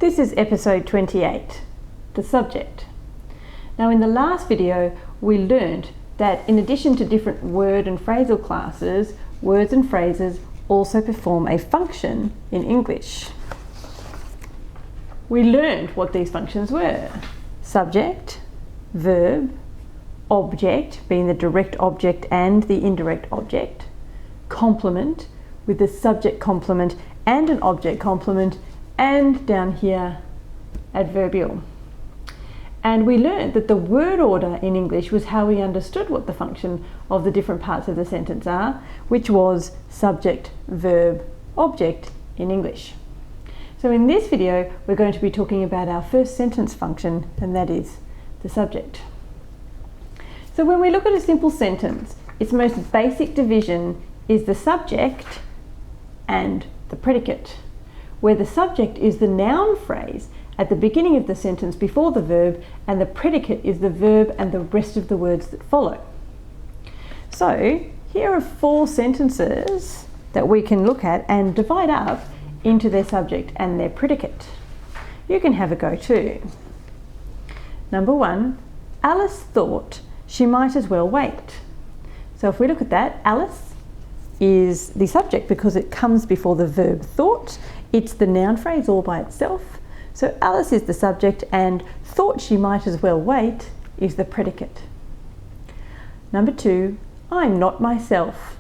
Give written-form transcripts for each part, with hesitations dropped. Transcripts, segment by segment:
This is episode 28, the subject. Now in the last video we learned that in addition to different word and phrasal classes, words and phrases also perform a function in English. We learned what these functions were: subject, verb, object, being the direct object and the indirect object, complement, with the subject complement and an object complement, and down here, adverbial. And we learned that the word order in English was how we understood what the function of the different parts of the sentence are, which was subject, verb, object in English. So in this video, we're going to be talking about our first sentence function, and that is the subject. So when we look at a simple sentence, its most basic division is the subject and the predicate, where the subject is the noun phrase at the beginning of the sentence before the verb, and the predicate is the verb and the rest of the words that follow. So here are 4 sentences that we can look at and divide up into their subject and their predicate. You can have a go too. Number 1, Alice thought she might as well wait. So if we look at that, Alice is the subject because it comes before the verb thought. It's the noun phrase all by itself. So Alice is the subject and thought she might as well wait is the predicate. Number 2, I'm not myself.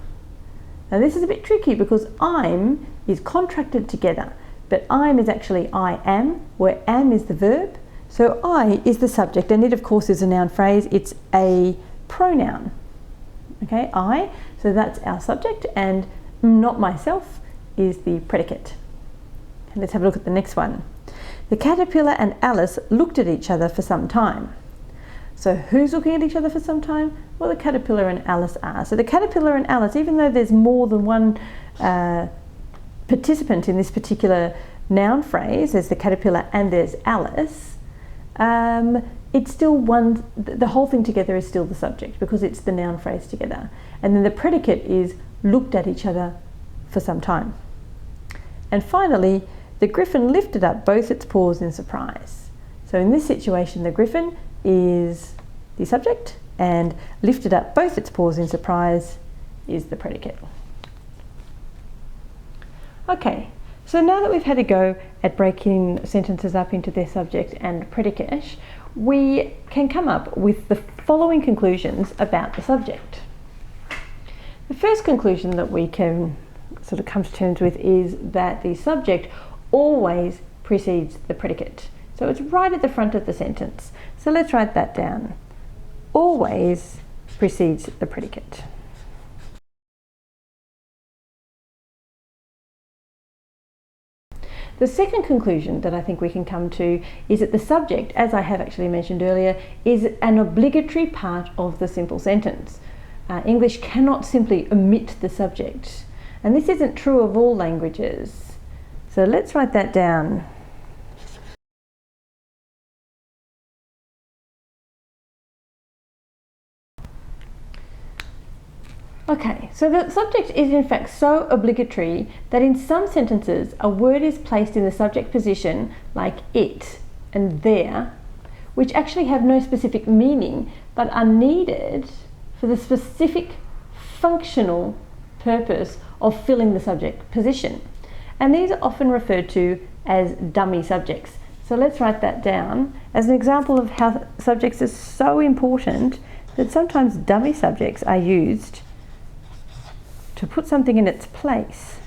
Now this is a bit tricky because I'm is contracted together, but I'm is actually I am, where am is the verb. So I is the subject, and it of course is a noun phrase. It's a pronoun. Okay, I, so that's our subject, and not myself is the predicate. And let's have a look at the next one. The caterpillar and Alice looked at each other for some time. So who's looking at each other for some time? Well, the caterpillar and Alice are. So the caterpillar and Alice, even though there's more than one participant in this particular noun phrase, there's the caterpillar and there's Alice, it's still one, the whole thing together is still the subject because it's the noun phrase together. And then the predicate is looked at each other for some time. And finally, the griffin lifted up both its paws in surprise. So in this situation, the griffin is the subject and lifted up both its paws in surprise is the predicate. Okay, so now that we've had a go at breaking sentences up into their subject and predicate, we can come up with the following conclusions about the subject. The first conclusion that we can sort of come to terms with is that the subject always precedes the predicate. So it's right at the front of the sentence. So let's write that down. Always precedes the predicate. The second conclusion that I think we can come to is that the subject, as I have actually mentioned earlier, is an obligatory part of the simple sentence. English cannot simply omit the subject. And this isn't true of all languages. So let's write that down. Okay, so the subject is in fact so obligatory that in some sentences a word is placed in the subject position like it and there, which actually have no specific meaning but are needed for the specific functional purpose of filling the subject position. And these are often referred to as dummy subjects. So let's write that down as an example of how subjects are so important that sometimes dummy subjects are used to put something in its place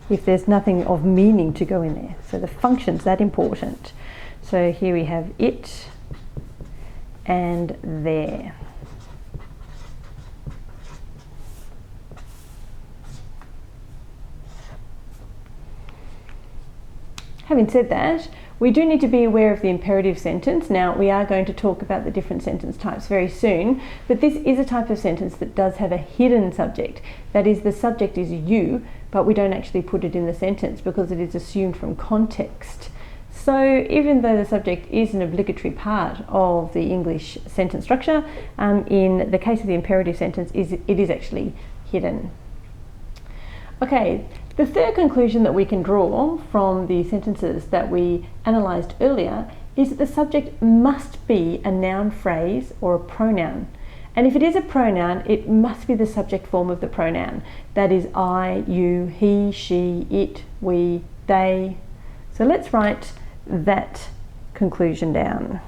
if there's nothing of meaning to go in there. So the function's that important. So here we have it and there. Having said that, we do need to be aware of the imperative sentence. Now, we are going to talk about the different sentence types very soon, but this is a type of sentence that does have a hidden subject. That is, the subject is you, but we don't actually put it in the sentence because it is assumed from context. So even though the subject is an obligatory part of the English sentence structure, in the case of the imperative sentence, it is actually hidden. Okay, The third conclusion that we can draw from the sentences that we analysed earlier is that the subject must be a noun phrase or a pronoun. And if it is a pronoun, it must be the subject form of the pronoun. That is I, you, he, she, it, we, they. So let's write that conclusion down.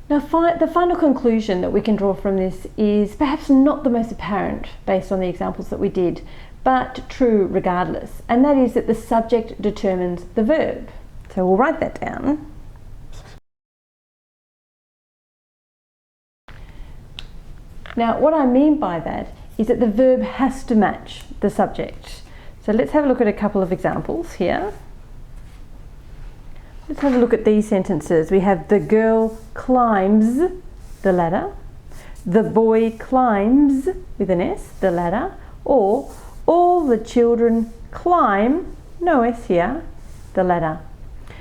Now, the final conclusion that we can draw from this is perhaps not the most apparent based on the examples that we did, but true regardless, and that is that the subject determines the verb. So we'll write that down. Now, what I mean by that is that the verb has to match the subject. So let's have a look at a couple of examples here. Let's have a look at these sentences. We have the girl climbs the ladder, the boy climbs, with an S, the ladder, or all the children climb, no S here, the ladder.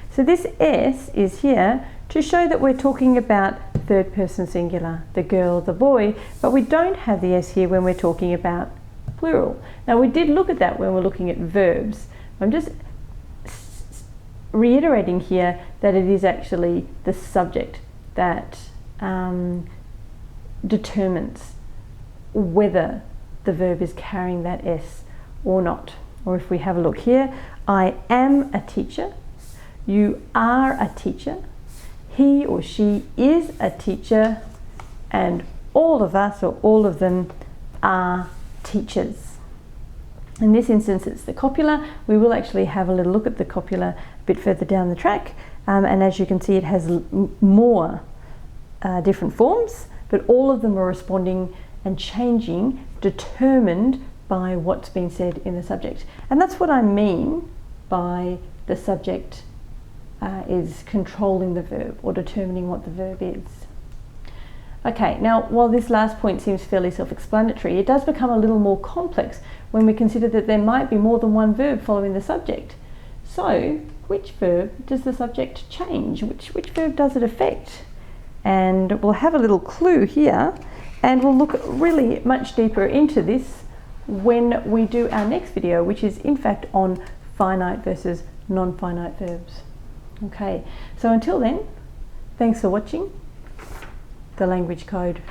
So this S is here to show that we're talking about third person singular, the girl, the boy, but we don't have the S here when we're talking about plural. Now we did look at that when we're looking at verbs. I'm just reiterating here that it is actually the subject that determines whether the verb is carrying that S or not. Or if we have a look here, I am a teacher, you are a teacher, he or she is a teacher, and all of us or all of them are teachers. In this instance, it's the copula. We will actually have a little look at the copula a bit further down the track, and as you can see, it has more different forms, but all of them are responding and changing, determined by what's been said in the subject. And that's what I mean by the subject is controlling the verb or determining what the verb is. Okay, now while this last point seems fairly self-explanatory, it does become a little more complex when we consider that there might be more than one verb following the subject. So, which verb does the subject change? Which verb does it affect? And we'll have a little clue here, and we'll look really much deeper into this when we do our next video, which is in fact on finite versus non-finite verbs. Okay, so until then, thanks for watching The Language Code.